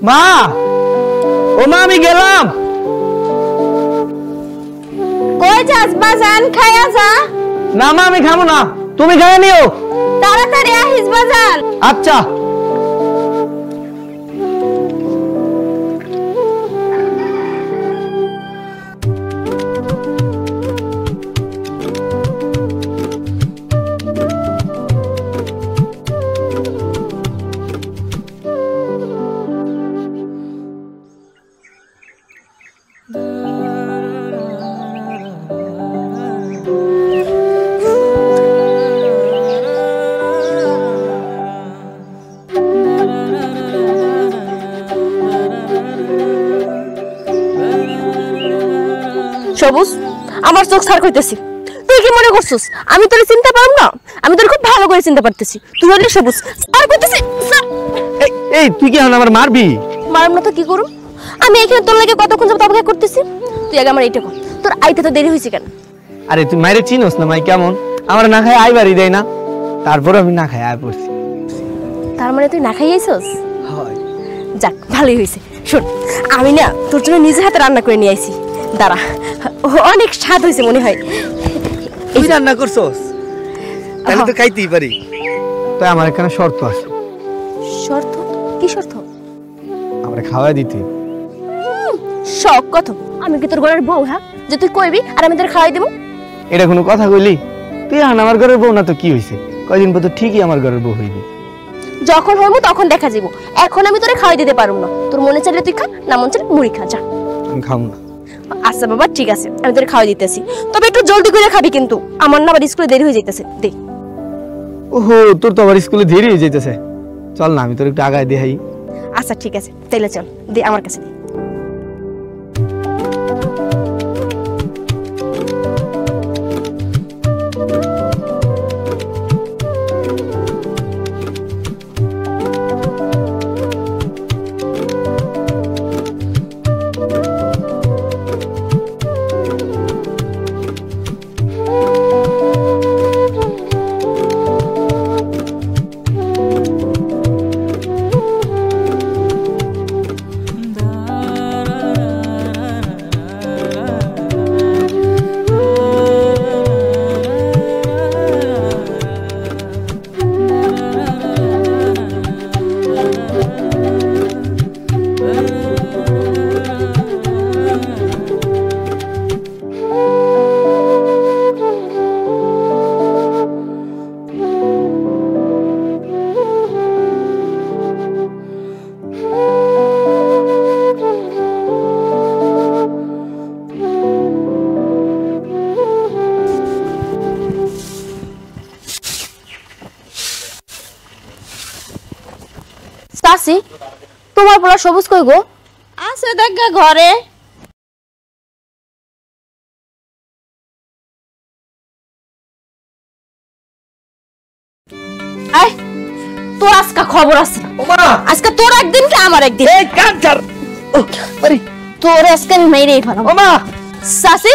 মা, ও মা, আমি গেলাম। কই যাস বাজান? খায়া যা। না মা, আমি খাবো না, তুমি খাইয়া নিও। তাড়াতাড়ি আহিস বাজান। আচ্ছা। সবুজ, আমার চোখ সার কইতেছি। তুই কি মনে করছিস আমি তোরে চিনতে পারব না? আমি তোরে খুব ভালো করে চিনতে পারতেছি। তুই হলি সবুজ, আর কইতেছি। এই তুই কি আমার মারবি? মারব না তো কি করব? আমি এখানে তোর লাগে কতক্ষণ যাবত অপেক্ষা করতেছি। তুই আগে আমার এইটা কর, তোর আইতে তো দেরি হইছে কেন? আরে তুই মাইরে চিনোস না মাই কেমন? আমার না খাই আইবারই দেয় না, তারপর আমি না খাই আয় পড়ছি। তার মানে তুই না খাই আইছস? হয়। যাক, ভালোই হইছে। শোন, আমি না তোর জন্য নিজের হাতে রান্না করে নিয়ে আইছি। দাঁড়া, অনেক স্বাদ হয়েছে মনে হয়। তুই রান্না করছস? তাহলে তো খাইতেই পারি। তো আমার এখানে শর্ত আছে। শর্ত? কি শর্ত? আমারে খাওয়া দিতে। শখ কত? আমি কি তোর ঘরের বউ? হ্যাঁ, যে তুই কইবি আর আমি তোর খাওয়াই দেব? এটা কোনো কথা কইলি? তুই আমার ঘরের বউ না তো কি হইছে? কয়দিন পর তো ঠিকই আমার ঘরের বউ হইবি। যখন হইব তখন দেখা যাব। এখন আমি তোরে খাওয়াই দিতে পারব না। তোর মনে চাইলে তুই খা, না মন চাইলে মুড়ি খা, যা। আমি খাবো না। আচ্ছা বাবা, ঠিক আছে, আমি তোরে খাওয়াই দিতেছি। তবে একটু জলদি করে খাবি কিন্তু, আমার না আবার স্কুলে দেরি হয়ে যাইতেছে। দে। ওহো, তোর তো আবার স্কুলে দেরি হয়ে যাইতেছে। চল না, আমি তোর একটু আগায় দেখাই। আচ্ছা ঠিক আছে, তাইলে চল, দে আমার কাছে দে। চাচি, তোমার পোলা সবুজ কই গো? আছে দেখা ঘরে। আয়, তোর আজকে খবর আছে। আজকে তোর একদিন কি আমার একদিন। এই কাঞ্চার, আরে তোর আজকে মেরেই ফেলাম। ও মা, চাচি,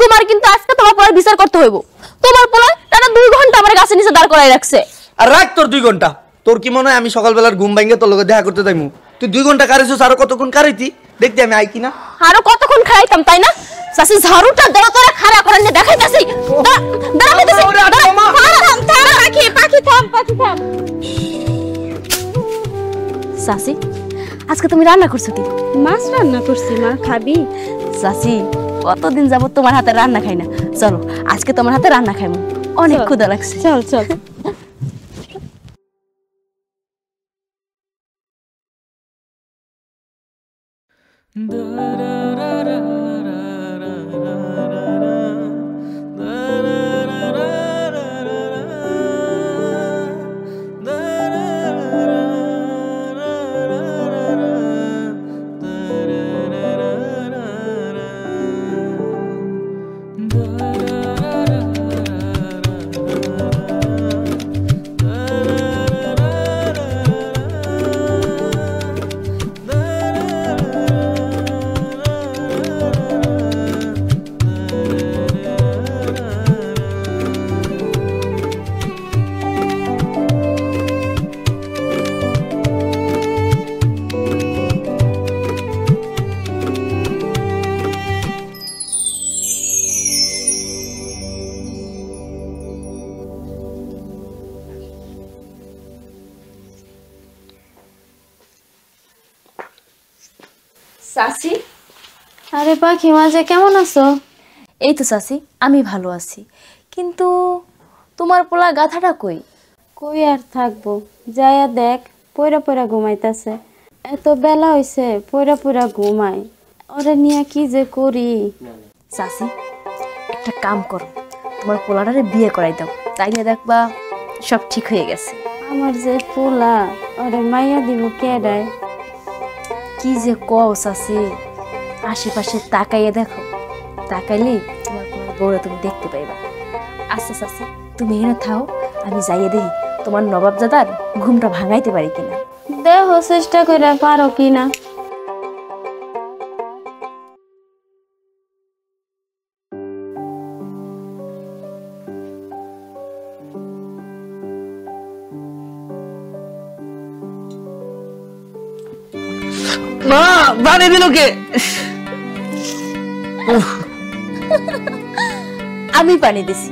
তোমার কিন্তু আজকে তোমার পোলার বিচার করতে হইব। তোমার পোলা টানা 2 ঘন্টা আমার গাছের নিচে দাঁড় করাই রাখছে। আর রাখ তোর 2 ঘন্টা। তোর কি মনে হয় আমি সকালবেলার ঘুম ভাঙিয়ে তোর লগে দেখা করতে যাইমু? তুই 2 ঘন্টা কারেছিস, আরো কতক্ষণ কারাইতি দেখতে আমি আই কিনা? আরো কতক্ষণ খাইতাম, তাই না? চাচি, ঝাড়ুটা দাও, তোরা খাড়া করে নিয়ে দেখাইতাছি। দাঁড়া মেতেছি। থাম থাম পাখি, পাখি থাম, পাখি থাম। চাচি, আজকে তুমি রান্না করছো কি? মাছ রান্না করছি। মা খাবি? চাচি, কতদিন যাবত তোমার হাতে রান্না খাই না। চলো আজকে তোমার হাতে রান্না খাইমু, অনেক ক্ষুধা লাগছে। চল চল। চাচি, আরে পাখি মাঝে কেমন আছো? এই তো চাচি, আমি ভালো আছি, কিন্তু তোমার পোলা গাথাটা কই? কই আর থাকবো, যাইয়া দেখ পয়রা পয়রা ঘুমাইতেছে। এত বেলা হইছে পয়রা পয়রা ঘুমাই, ওরে নিয়ে কি যে করি। চাচি, একটা কাম করো, তোমার পোলাটারে বিয়ে করাই দাও, তাইলে দেখবা সব ঠিক হয়ে গেছে। আমার যে পোলা, ওরে মাইয়া দিব কেডায়? কি যে কও চাচি, আশেপাশে তাকাইয়া দেখো, তাকাইলেই তোমার পোলার বউরা তুমি দেখতে পাইবা। আচ্ছা চাচি, তুমি এখানে থাও, আমি যাইয়ে দেখি তোমার নবাবজাদার ঘুমটা ভাঙাইতে পারি কিনা। দেহ চেষ্টা করে পারো কিনা। মা বাড়ি দিল কে? আমি পানি দিছি।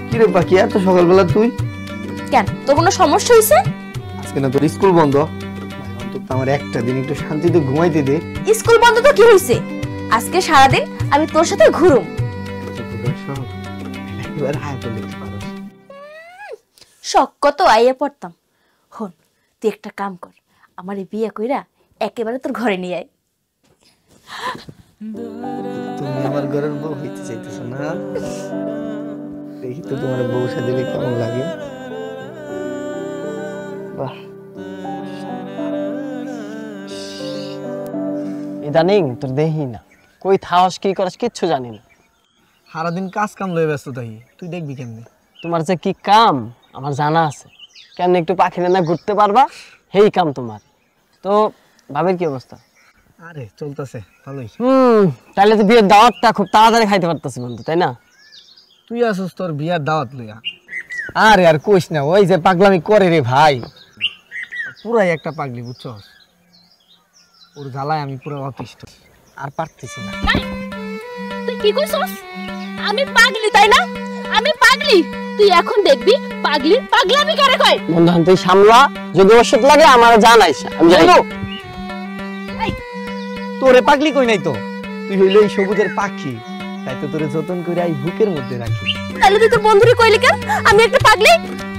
কিরে পাখি, এত সকালবেলা তুই? কেন, তোর কোনো সমস্যা হয়েছে? আজকে না তোর স্কুল বন্ধ, অন্তত আমার একটা দিন একটু শান্তিতে ঘুমাইতে দে। স্কুল বন্ধ তো কি হয়েছে, আজকে সারাদিন আমি তোর সাথে ঘুরুম। এবার হায় বলে পারস। শখ কত আইয়া পড়তাম। হন, তুই একটা কাম কর, আমার বিয়ে কইরা একেবারে তোর ঘরে নিয়ে আয়। তুমি আমার ঘরের বউ হইতে চাইতেছো না? দেখি তো তোমার বউ সাজিলে কেমন লাগে। বাহ, ইদানিং তোর দেহি না, কই থাস কি করস কিচ্ছু জানি না। সারাদিন কাজ কাম লয়ে ব্যস্ত থাকি, তুই দেখবি কেমনে? তোমার যে কি কাম আমার জানা আছে, কেন একটু পাখি না ঘুরতে পারবা, সেই কাম তোমার। তো ভাবের কি অবস্থা? আরে চলতেছে ভালোই। তাহলে তো বিয়ের দাওয়াতটা খুব তাড়াতাড়ি খাইতে পারতেছি বন্ধু, তাই না? তুই আসস তোর বিয়ার দাওয়াত লইয়া। আরে আর কইস না, ওই যে পাগলামি করে রে ভাই, পুরাই একটা পাগলি বুঝছস। ওর জ্বালায় আমি পুরো অতিষ্ঠ, আর পারতেছি না। তুই কি কইছস? আমি পাগলি তাই না? আমি পাগলি? তুই এখন দেখবি পাগলির পাগলামি করে কয়। বন্ধু তুই সামলা, যদি ওষুধ লাগে আমার জানাইস, আমি যাই। তোরে পাগলি কই নাই তো, তুই হইল এই সবুজের পাখি, তাই তো তোরে যতন করে এই বুকের মধ্যে রাখি। তাহলে তুই তোর বন্ধুরে কইলি কেন আমি একটা পাগলি?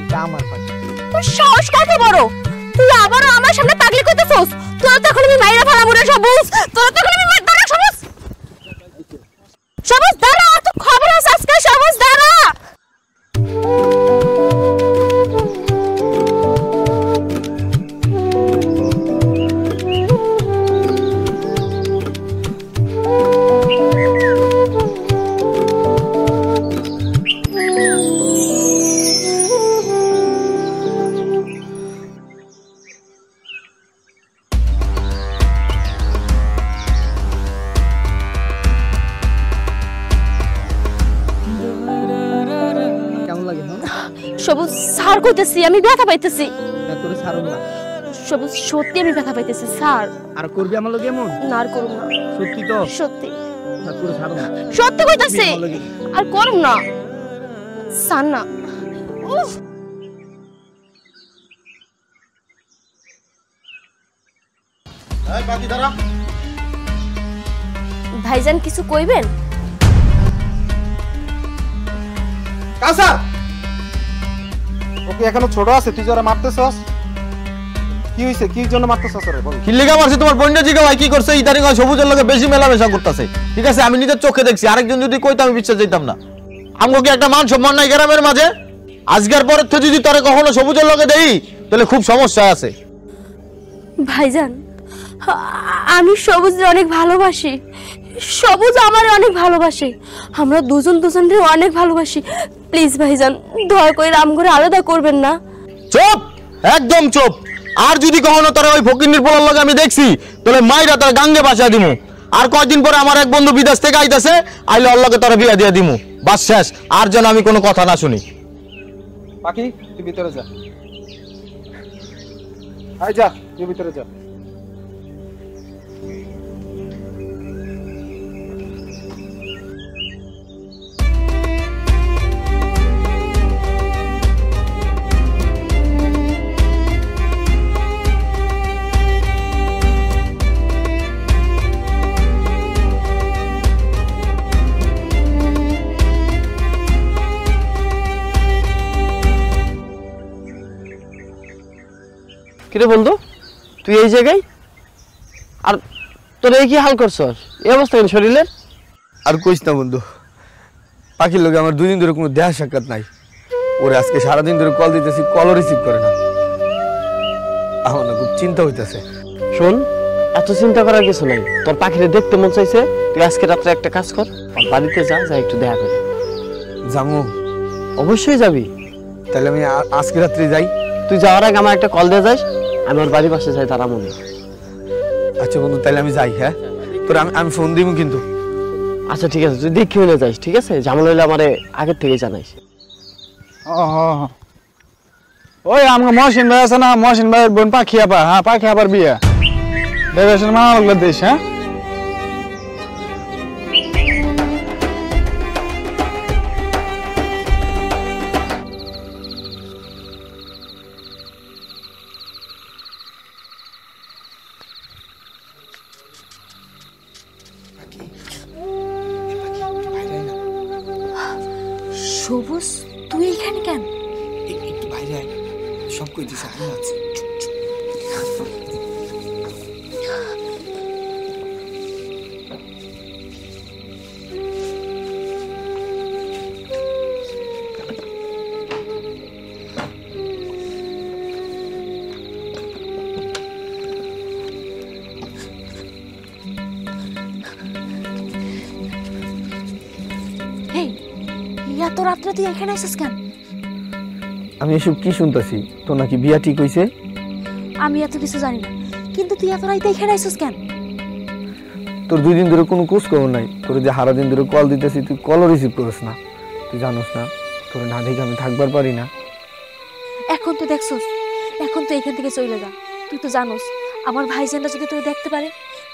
এটা আমার পাখি। তোর সাহস কত বড়, তুই আবারও আমার সামনে পাগলি কইতেছস? তোর তখন আমি মাইরা ফেলাবো রে সবুজ, তোর তখন আমি দাঁড়া সবুজ, সবুজ দাঁড়া, তো খবর আছে আজকে, সবুজ দাঁড়া। সবুজ স্যার কইতেছি, আমি ব্যথা পাইতেছি। তোরে ছাড়ব না সবুজ, সত্যি আমি ব্যথা পাইতেছি স্যার। আর করবি আমার লগে এমন? না আর করুম না। সত্যি তো? সত্যি তোরে ছাড়ব না, সত্যি কইতাছি, আর করুম না স্যার। না উফ, এই বাকি দাঁড়া। ভাইজান কিছু কইবেন? কাসা ওকে এখনো ছোট আছে, তুই যারা মারতেছস কি হইছে? কি জন্য মারতেছস রে বল? কি লিগা মারছে? তোমার বন্যা জিগা ভাই কি করছে? ইদারিং সবুজের লগে বেশি মেলামেশা করতেছে। ঠিক আছে, আমি নিজের চোখে দেখছি, আরেকজন যদি কইতো আমি বিশ্বাস দিতাম না। আমগো কি একটা মান সম্মান নাই গ্রামের মাঝে? আজকের পরের থেকে যদি তোরে কখনো সবুজের লগে দেই তাহলে খুব সমস্যা আছে। ভাইজান আমি সবুজকে অনেক ভালোবাসি, সবুজ আমার অনেক ভালোবাসে, আমরা দুজন দুজনকে অনেক ভালোবাসি। প্লিজ ভাইজান দয়া করে আমগরে আলাদা করবেন না। চুপ, একদম চুপ। আর যদি কখনো তোরা ওই ফকিন্নির পোলার লগে আমি দেখছি তাহলে মাইরা তোরা গাঙ্গে বাসা দিমু। আর কয়দিন পরে আমার এক বন্ধু বিদেশ থেকে আইতাছে, আইলে ওর লগে তোরা বিয়া দিয়া দিমু। বাস শেষ, আর যেন আমি কোনো কথা না শুনি। বাকি তুই ভিতরে যা, আয় যা, তুই ভিতরে যা। কিরে বন্ধু, তুই এই জায়গায়? আর তোর এই কি হাল করছস? এই অবস্থা কেন শরীরের? আর কইস না বন্ধু, পাখির লোকে আমার 2 দিন ধরে কোনো দেখা সাক্ষাৎ নাই। ওরে আজকে সারাদিন ধরে কল দিতেছি, কলও রিসিভ করে না। আমার না খুব চিন্তা হইতেছে। শোন, এত চিন্তা করার কিছু নাই। তোর পাখিরে দেখতে মন চাইছে, তুই আজকে রাত্রে একটা কাজ কর, ওর বাড়িতে যা একটু দেখা করে। জামু? অবশ্যই যাবি। তাহলে আমি আজকে রাত্রে যাই। তুই যাওয়ার আগে আমার একটা কল দিয়ে যাস, আমি ওর বাড়ির পাশে যাই তারা মনে। আচ্ছা বন্ধু, তাহলে আমি যাই। হ্যাঁ, তোর আমি ফোন দিব কিন্তু। আচ্ছা ঠিক আছে, তুই দেখি হলে যাইস, ঠিক আছে? ঝামেলা হইলে আমারে আগের থেকে জানাইস। ওই আমার মহসিন ভাই আছে না, মহসিন ভাইয়ের বোন পাখি আবার, হ্যাঁ পাখি আবার বিয়ে দেবেশের মা লাগলো দেশ। হ্যাঁ সবুজ, তুই এখানে কেন? একটু বাইরে আয়, সব কই দিছে। আমি আছি। এই এত রাত্রে তুই এখানে আসিস কেন? আমি এসব কি শুনতেছি? তো নাকি বিয়া ঠিক হইছে? আমি এত কিছু জানি না, কিন্তু তুই এত রাতে এখানে আসিস কেন? তোর 2 দিন ধরে কোনো খোঁজ খবর নাই। তোর যে সারা দিন ধরে কল দিতেছি, তুই কলও রিসিভ করিস না। তুই জানোস না তোর না দেখে আমি থাকবার পারি না। এখন তো দেখছস, এখন তো এখান থেকে চলে যা। তুই তো জানোস আমার ভাইজানরা যদি তোর দেখতে পারে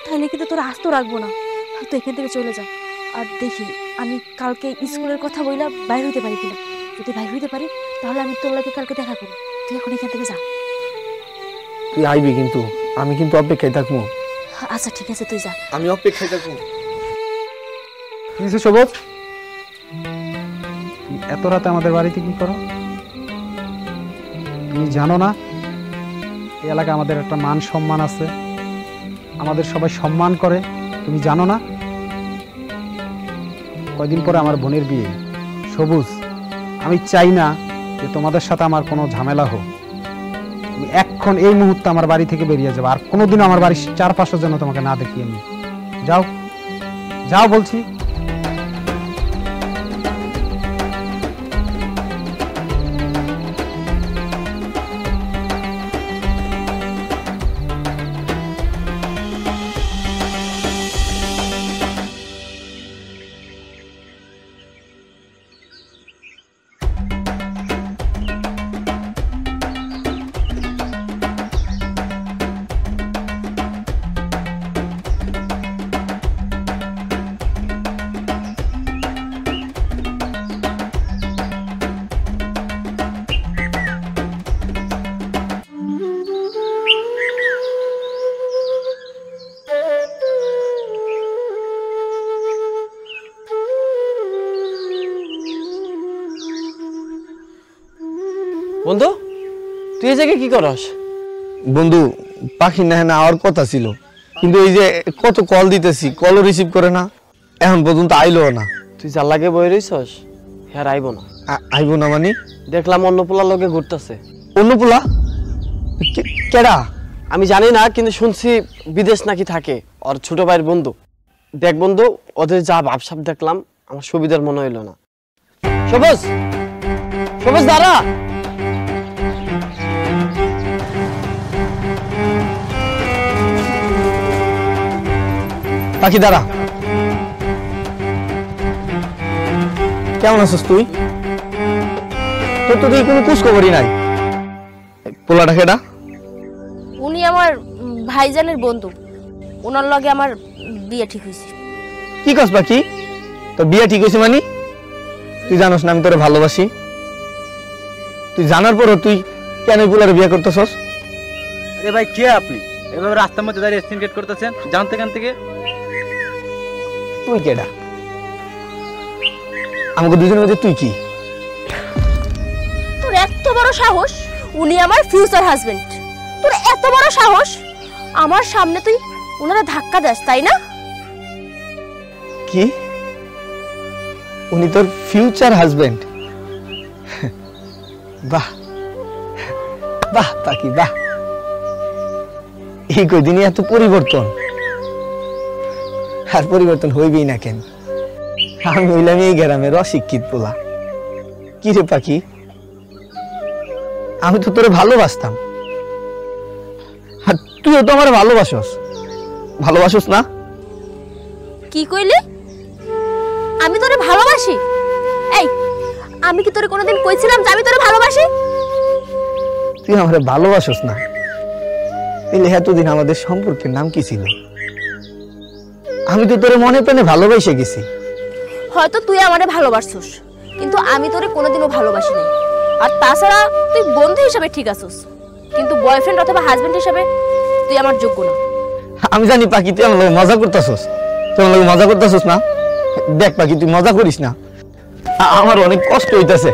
তাহলে কিন্তু তোর আস্ত রাখবো না। তো এখান থেকে চলে যা। আর দেখি আমি কালকে স্কুলের কথা বইলা বাইরে হইতে পারি কিনা। যদি বাইরে হইতে পারি তাহলে আমি তোর লাগে কালকে দেখা করি। তুই এখন এখান থেকে যা। তুই আইবি কিন্তু, আমি কিন্তু অপেক্ষায় থাকবো। আচ্ছা ঠিক আছে, তুই যা। আমি অপেক্ষায় থাকবো। কিছু সবুজ, এত রাতে আমাদের বাড়িতে কি করো? তুমি জানো না এই এলাকায় আমাদের একটা মান সম্মান আছে, আমাদের সবাই সম্মান করে। তুমি জানো না? কয়দিন পরে আমার বোনের বিয়ে। সবুজ, আমি চাই না যে তোমাদের সাথে আমার কোনো ঝামেলা হোক। তুমি এখন এই মুহূর্তে আমার বাড়ি থেকে বেরিয়ে যাবে, আর কোনোদিনও আমার বাড়ির চারপাশের জন্য তোমাকে না দেখি আমি। যাও যাও বলছি। বন্ধু, তুই এই জায়গায় কি করস? বন্ধু, পাখি না আওয়ার কথা ছিল, কিন্তু এই যে কত কল দিতেছি, কলও রিসিভ করে না, এখন পর্যন্ত আইলো না। তুই যার লাগে বই রইছস, হ্যাঁ আইব না। আইবো না মানে? দেখলাম অন্য পোলার লোকে ঘুরতেছে। অন্য পোলা? কেডা? আমি জানি না, কিন্তু শুনছি বিদেশ নাকি থাকে ওর ছোট ভাইয়ের বন্ধু। দেখ বন্ধু, ওদের যা ভাবসাব দেখলাম আমার সুবিধার মনে হইল না। সবুজ, সবুজ দাঁড়া। পাখি দাঁড়া। কেমন আছিস তুই? তোর তো তুই কোনো খোঁজ খবরই নাই। পোলাটা কেডা? উনি আমার ভাইজানের বন্ধু। ওনার লগে আমার বিয়ে ঠিক হয়েছে। কি কস পাখি? তোর বিয়ে ঠিক হয়েছে মানে? তুই জানোস না আমি তোরে ভালোবাসি। তুই জানার পরও তুই কেন পোলারে বিয়ে করতেছস? এ ভাই কে আপনি? এভাবে রাস্তার মধ্যে দাঁড়িয়ে স্ক্রিন করতেছেন, জানতে কেন থেকে? তুই কেডা? আমাকে দুজনের মধ্যে তুই কি? তোর এত বড় সাহস! উনি আমার ফিউচার হাজবেন্ড। তোর এত বড় সাহস আমার সামনে তুই ওনারা ধাক্কা দাস, তাই না? কি উনি তোর ফিউচার হাজবেন্ড? বাহ বাহ পাখি বাহ, এই কদিনই এত পরিবর্তন। আর পরিবর্তন হইবেই না কেন, আমি হইলাম এই গ্রামের অশিক্ষিত পোলা। কি রে পাখি, আমি তো তোরে ভালোবাসতাম, আর তুইও তো আমার ভালোবাসস না? কি কইলি? আমি তোরে ভালোবাসি? এই, আমি কি তোরে কোনোদিন কইছিলাম যে আমি তোরে ভালোবাসি? তুই আমারে ভালোবাসস না, তাহলে এতদিন আমাদের সম্পর্কের নাম কি ছিল? আমি তো তোরে মনে প্রাণে ভালোবাসে গেছি। হয়তো তুই আমারে ভালোবাসছিস, কিন্তু আমি তোরে কোনোদিনও ভালোবাসি নাই। আর তাছাড়া তুই বন্ধু হিসাবে ঠিক আছিস, কিন্তু বয়ফ্রেন্ড অথবা হাজবেন্ড হিসাবে তুই আমার যোগ্য না। আমি জানি পাখি তুই আমার লগে মজা করতেছস, তুই আমার লগে মজা করতেছস না? দেখ পাখি, তুই মজা করিস না, আমার অনেক কষ্ট হইতাছে।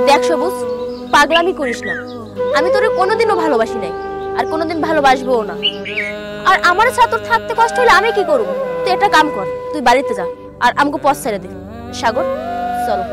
দেখ সবুজ, পাগলামি করিস না। আমি তোরে কোনোদিনও ভালোবাসি নাই, আর কোনোদিন ভালোবাসবো না। আর আমার সাথে তোর থাকতে কষ্ট হলে আমি কি করব? তুই একটা কাম কর, তুই বাড়িতে যা আর আমাকে পথ ছেড়ে দে। সাগর, চলো।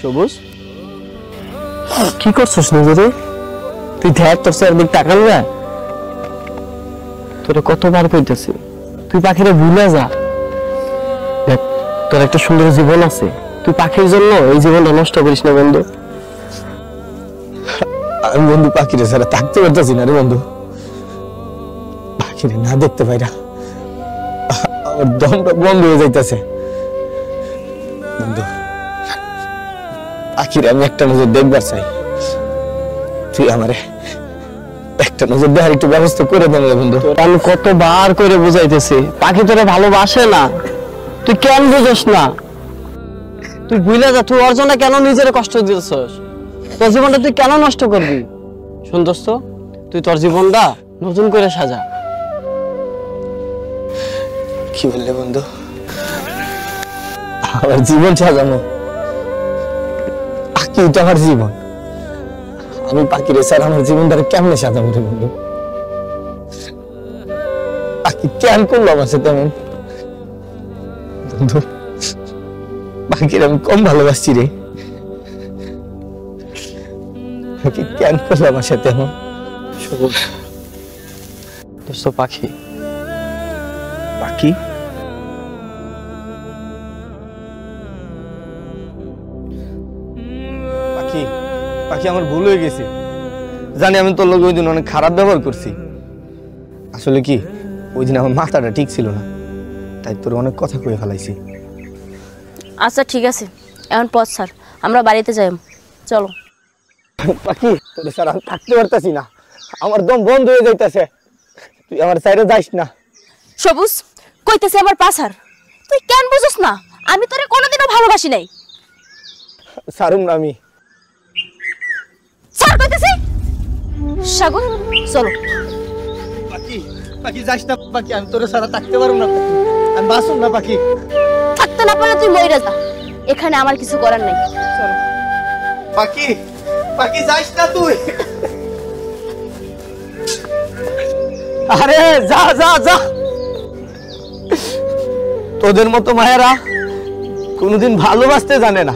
সবুজ, কি করছিস নিজেরে? তুই দেখ তোর চারদিক তাকাল না। তোরে কতবার কইতেছি তুই পাখিরে ভুলে যা। দেখ, তোর একটা সুন্দর জীবন আছে, তুই পাখির জন্য এই জীবনটা নষ্ট করিস না বন্ধু। আমি বন্ধু পাখিরে ছাড়া থাকতে পারতেছি না রে বন্ধু। পাখিরে না দেখতে পাই না, আমার দমটা বন্ধ হয়ে যাইতেছে বন্ধু। পাখিরে আমি একটা নজর দেখবার চাই, তুই আমারে একটা নজর দেখার একটু ব্যবস্থা করে দেন রে বন্ধু। আমি কতবার করে বুঝাইতেছি পাখি তোরে ভালোবাসে না, তুই কেন বুঝস না? তুই ভুলে যা, তুই ওর জন্য কেন নিজের কষ্ট দিতেছস? তোর জীবনটা তুই কেন নষ্ট করবি? শুন দোস্ত, তুই তোর জীবনটা নতুন করে সাজা। কি বললে বন্ধু? আমার জীবন সাজানো? পাখি তো আমার জীবন, আমি পাখিরে স্যার আমার জীবনটাকে কেমনে সাজাবো রে বন্ধু? পাখি কেন করলো আমার সাথে তেমন? বন্ধু, পাখির আমি কম ভালোবাসছি রে, পাখি কেন করলো আমার সাথে এমন? সবুজ দোস্ত, পাখি পাখি পাখি পাখি আমার ভুল হয়ে গেছে, জানি আমি তোর লোক ওই দিন অনেক খারাপ ব্যবহার করছি। আসলে কি ওই দিন আমার মাথাটা ঠিক ছিল না, তাই তোর অনেক কথা কয়ে ফেলাইছি। আচ্ছা ঠিক আছে, এখন পথ ছাড়, আমরা বাড়িতে যাই। চলো। পাখি, তোর স্যার আমি থাকতে পারতাছি না, আমার দম বন্ধ হয়ে যাইতেছে, তুই আমার সাইডে যাইস না। সবুজ, কইতেছে আমার পাছার, তুই কেন বুঝছ না? আমি তোরে কোনোদিনও ভালোবাসি নাই। সারুম না আমি। ছাড় কইতেছি। সাগর, চলো। পাখি পাখি যাইস না পাখি, আমি তোর সারা থাকতে পারবো না পাখি, আমি বাসুম না পাখি। থাকতে না পারলে তুই মইরা যা, এখানে আমার কিছু করার নাই। চলো। পাখি পাখি যাইস না তুই। আরে যা যা যা, তোদের মতো মায়েরা কোনোদিন ভালোবাসতে জানে না,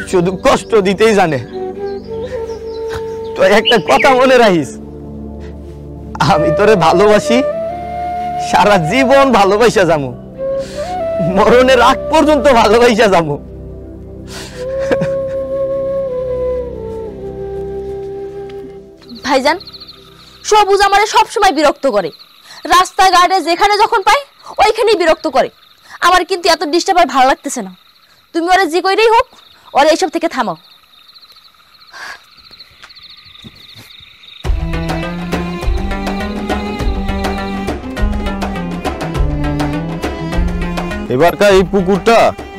শুধু কষ্ট দিতেই জানে। তুই একটা কথা মনে রাখিস, আমি তোরে ভালোবাসি, সারা জীবন ভালোবাসা যাবো, মরণের আগ পর্যন্ত ভালোবাসা যাবো। ভাইজান, সবুজ আমারে সবসময় বিরক্ত করে, রাস্তাঘাটে যেখানে যখন পাই ওইখানেই বিরক্ত করে। আমার কিন্তু এত ডিস্টার্ব আর ভালো লাগতেছে না। তুমি ওরা যে কইরেই হোক ওর এইসব থেকে থামাও। এবারকার এই পুকুরটা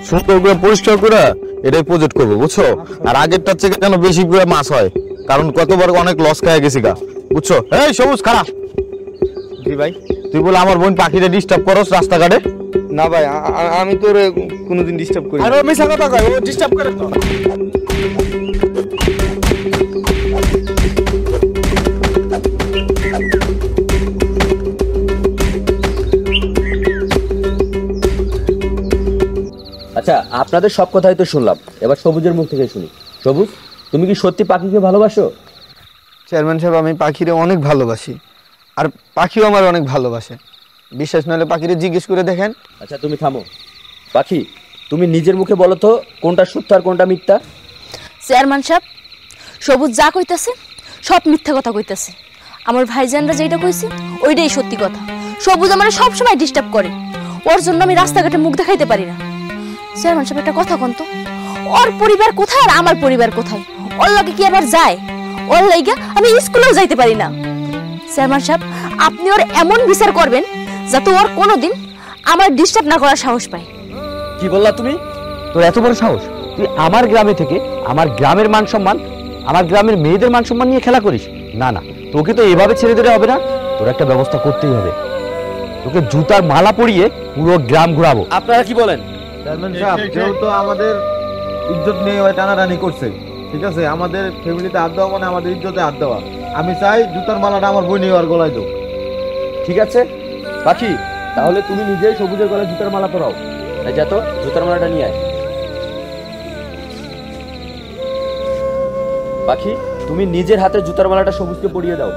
সুন্দর করে পরিষ্কার করে এটাই প্রজেক্ট করবো, বুঝছো? আর আগেরটার থেকে যেন বেশি করে মাছ হয়, কারণ কতবার অনেক লস খায় গেছি গা, বুঝছো? এই সবুজ খারাপ, জি ভাই। তুই বলে আমার বোন পাখিটা ডিস্টার্ব করস রাস্তাঘাটে? না ভাই, আমি তোর কোনোদিন ডিস্টার্ব করি না। আর ও মিছা কথা কয়, ও ডিস্টার্ব করে তো। আচ্ছা, আপনাদের সব কথাই তো শুনলাম, এবার সবুজের মুখ থেকে শুনি। সবুজ, তুমি কি সত্যি পাখিকে ভালোবাসো? চেয়ারম্যান সাহেব, আমি পাখিরে অনেক ভালোবাসি, আর পাখিও আমার অনেক ভালোবাসে। বিশ্বাস নইলে পাখিরে জিজ্ঞেস করে দেখেন। আচ্ছা তুমি থামো। পাখি, তুমি নিজের মুখে বলো তো কোনটা সত্য আর কোনটা মিথ্যা। চেয়ারম্যান সাহেব, সবুজ যা কইতাছে সব মিথ্যা কথা কইতাছে। আমার ভাইজানরা যেটা কইছে ওইটাই সত্যি কথা। সবুজ আমার সব সময় ডিস্টার্ব করে, ওর জন্য আমি রাস্তাঘাটে মুখ দেখাইতে পারি না। চেয়ারম্যান সাহেব, একটা কথা কোন তো, ওর পরিবার কোথায় আর আমার পরিবার কোথায়? ওর লগে কি আবার যায়? ওর লাইগা আমি স্কুলেও যাইতে পারি না। চেয়ারম্যান সাহেব, আপনি ওর এমন বিচার করবেন যাতে ওর কোনোদিন আমার ডিস্টার্ব না করার সাহস পায়। কি বললা তুমি? তোর এত বড় সাহস, তুই আমার গ্রামে থেকে আমার গ্রামের মান সম্মান, আমার গ্রামের মেয়েদের মান সম্মান নিয়ে খেলা করিস? না না, তোকে তো এভাবে ছেড়ে দিলে হবে না, তোর একটা ব্যবস্থা করতেই হবে। তোকে জুতার মালা পরিয়ে পুরো গ্রাম ঘুরাবো। আপনারা কি বলেন? চেয়ারম্যান সাহেব, যেহেতু আমাদের ইজ্জত নিয়ে ওই টানাটানি করছে, ঠিক আছে? আমাদের ফ্যামিলিতে হাত দেওয়া মানে আমাদের ইজ্জতে হাত দেওয়া। আমি চাই জুতার মালাটা আমার বই নিয়ে আর গলায় দেবো। ঠিক আছে পাখি, তাহলে তুমি নিজেই সবুজের গলায় জুতার মালা পরাও। যা তো, জুতার মালাটা নিয়ে আয়। পাখি, তুমি নিজের হাতে জুতার মালাটা সবুজকে পরিয়ে দাও।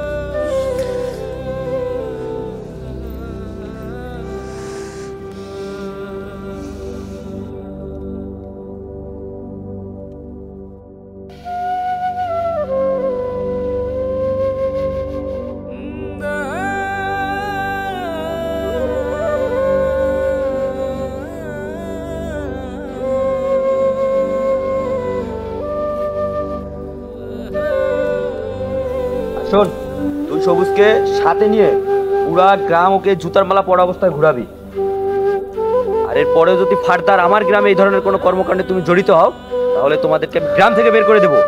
শোন, তুই সবুজকে সাথে নিয়ে পুরা গ্রাম ওকে জুতার মালা পরা অবস্থায় ঘুরাবি। আর এরপরে যদি ফারদার আমার গ্রামে এই ধরনের কোনো কর্মকাণ্ডে তুমি জড়িত হও, তাহলে তোমাদেরকে গ্রাম থেকে বের করে দেবো।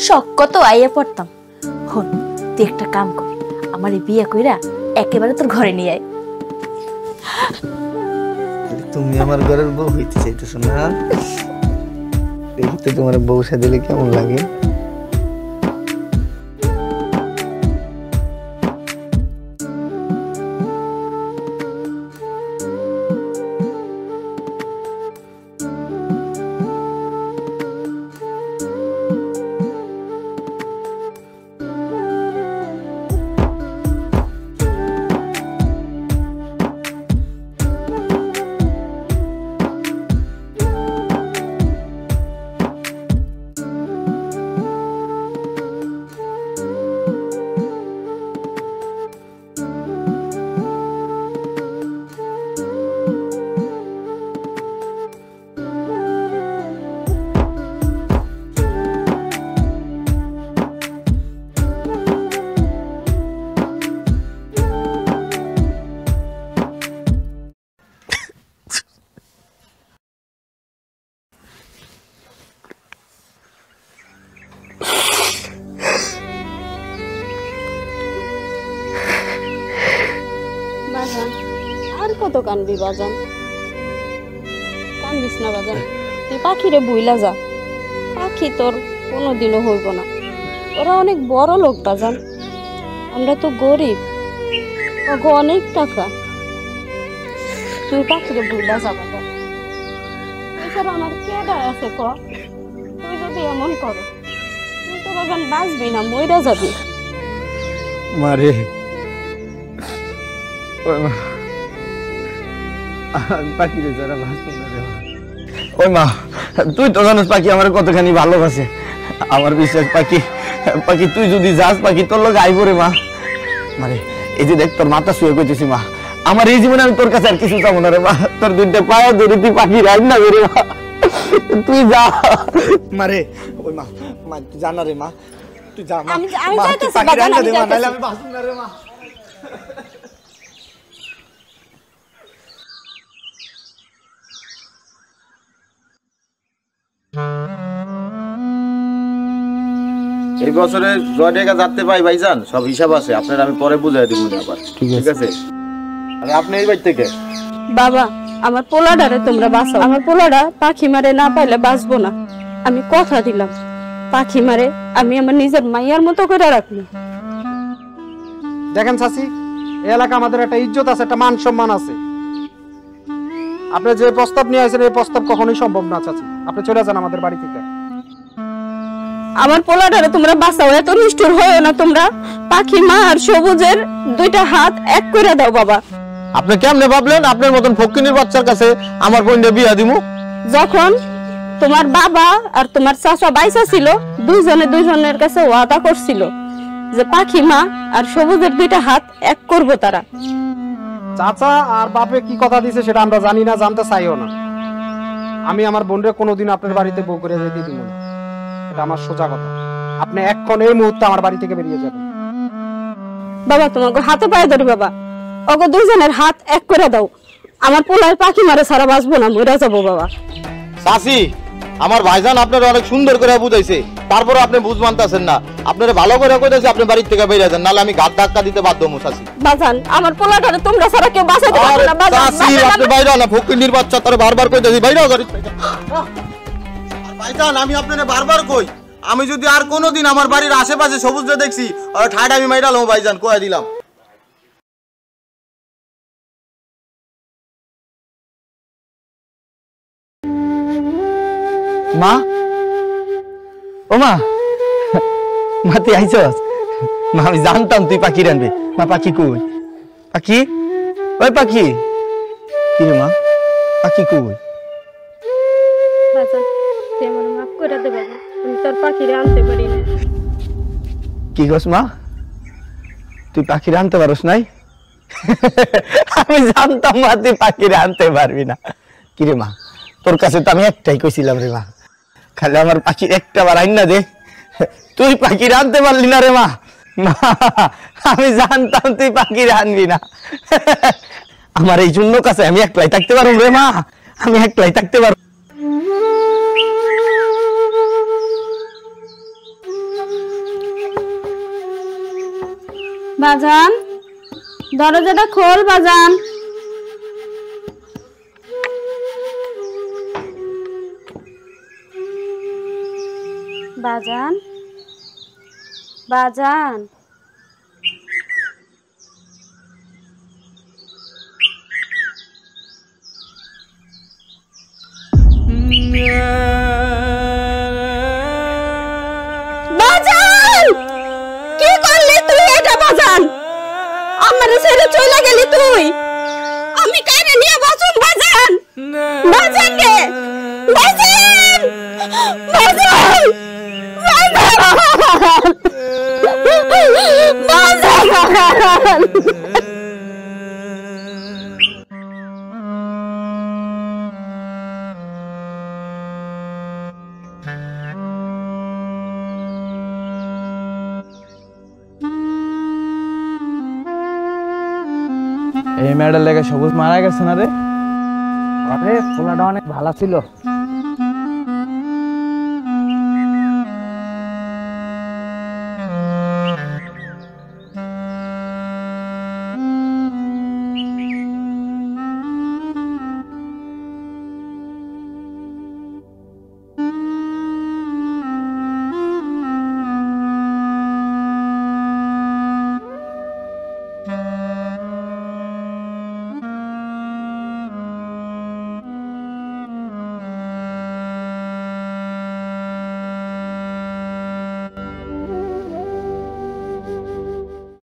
শখ তো আইয়া পড়তাম। হন, তুই একটা কাম কর, আমার এই বিয়ে কইরা একেবারে তোর ঘরে নিয়ে আয়। তুমি আমার ঘরের বউ হইতে চাইতেছো না? দেখি তো তোমার বউ সাজিলে কেমন লাগে। কত কানবি বাজান? কান্দিস না বাজান, তুই পাখিরে বুইলা যা। পাখি তোর কোনোদিনও হইব না, ওরা অনেক বড় লোক বাজান, আমরা তো গরিব, ওগো অনেক টাকা। তুই পাখিরে বুইলা যা বাজান। এছাড়া আমার কেডা আছে ক? তুই যদি এমন করো তুই তো বাজান বাঁচবি না, মইরা যাবি। মারে পাখি রে যারা ভাসতো না রে। ওই মা, তুই তো জানিস পাখি আমার কতখানি ভালোবাসে। আমার বিশ্বাস পাখি, পাখি তুই যদি যাস পাখি তোর লোক আইব রে মা। মানে এই যে দেখ তোর মাথা শুয়ে কইতেছি মা, আমার এই জীবনে আমি তোর কাছে আর কিছু চাবো না রে মা। তোর দুইটা পায়ে ধরে তুই পাখি রাইন না রে মা, তুই যা মারে। ওই মা, মা তুই জানা রে মা, তুই যা মা। আমি মা, তুই যাইতেছি পাখি বাজান, রাইন না আমি দে মা, নাইলে যাইতেছি। আমি বাঁচব না রে মা। এই বছরে জয় টাকা যাতে পাই ভাইজান, সব হিসাব আছে আপনার, আমি পরে বুঝাই দিব আবার। ঠিক আছে, আরে আপনি এই বাড়ি থেকে বাবা, আমার পোলাডারে তোমরা বাঁচাও। আমার পোলাডা পাখি মারে না পাইলে বাঁচবো না। আমি কথা দিলাম, পাখি মারে আমি আমার নিজের মাইয়ার মতো করে রাখবো। দেখেন চাচি, এই এলাকা আমাদের একটা ইজ্জত আছে, একটা মান সম্মান আছে। আপনি যে প্রস্তাব নিয়ে আসেন এই প্রস্তাব কখনোই সম্ভব না চাচি, আপনি চলে যান আমাদের বাড়ি থেকে। আমার পোলাডারে তোমরা বাঁচাও, এত নিষ্ঠুর হয়েও না তোমরা। পাখি মা আর সবুজের দুইটা হাত এক করে দাও বাবা। আপনি কেমনে ভাবলেন আপনার মতন ফকিনীর বাচ্চার কাছে আমার বোনকে বিয়া দিমু? যখন তোমার বাবা আর তোমার চাচা বাইসা ছিল, দুইজনের কাছে ওয়াদা করছিল যে পাখি মা আর সবুজের দুইটা হাত এক করবো তারা। চাচা আর বাপে কি কথা দিছে সেটা আমরা জানি না, জানতে চাইও না। আমি আমার বোনরে কোনোদিন আপনার বাড়িতে বউ করে যেতে দিব না, এটা আমার সোজা কথা। আপনি এক্ষণ এই মুহূর্তে আমার বাড়ি থেকে বেরিয়ে যাবেন। বাবা তোমাকে হাতে পায়ে ধরি বাবা, ওগো দুইজনের হাত এক করে দাও। আমার পোলার পাখি মারে সারা বাঁচবো না, মরে যাবো বাবা। চাচি, আমার ভাইজান আপনারা অনেক সুন্দর করে বুঝাইছে, তারপরে আপনি বুঝ মানতেছেন না। আপনারা ভালো করে কইতাছে আপনি বাড়ি থেকে বেরিয়ে যান, নাহলে আমি ঘাট ধাক্কা দিতে বাধ্য হবো। চাচি বাজান, আমার পোলাটারে তোমরা সারা কেউ বাঁচাইতে পারবে না বাজান। চাচি আপনি বাইরে না, ফকিনীর বাচ্চা তোরে বারবার কইতাছি বাইরে গাড়ি। ভাইজান আমি আপনারে বারবার কই, আমি যদি আর কোনোদিন আমার বাড়ির আশেপাশে সবুজে দেখছি আর ঠাডা আমি মাইরালাম ভাইজান, কয়ে দিলাম। মা, ও মা, মা তুই আইছস? মা আমি জানতাম তুই পাখি রানবে। মা পাখি কই? পাখি, ওই পাখি কি রে মা? পাখি কই? বাজান তুই আমার মাফ করে দে বাবা, আমি তোর পাখিরে আনতে পারি না। কি গস মা, তুই পাখি আনতে পারস নাই? আমি জানতাম মা তুই পাখি আনতে পারবি না। কি রে মা, তোর কাছে তো আমি একটাই কইছিলাম রে মা, খালি আমার পাখি একটা বার আইন না দে। তুই পাখি আনতে পারলি না রে মা। মা আমি জানতাম তুই পাখি আনবি না। আমার এই জন্য কাছে আমি একলাই থাকতে পারব রে মা, আমি একলাই থাকতে পারব। বাজান দরজাটা খোল বাজান। বাজান বাজান বাজান, কি করলি তুই এটা বাজান? আমার ছেড়ে চলে গেলি তুই, আমি কাইরে নিয়ে বাঁচুন বাজান। বাজান রে বাজান, বাজান বাজান। এই মেয়েটার লেগে সবুজ মারা গেছে না রে? আরে পোলাটা অনেক ভালো ছিল,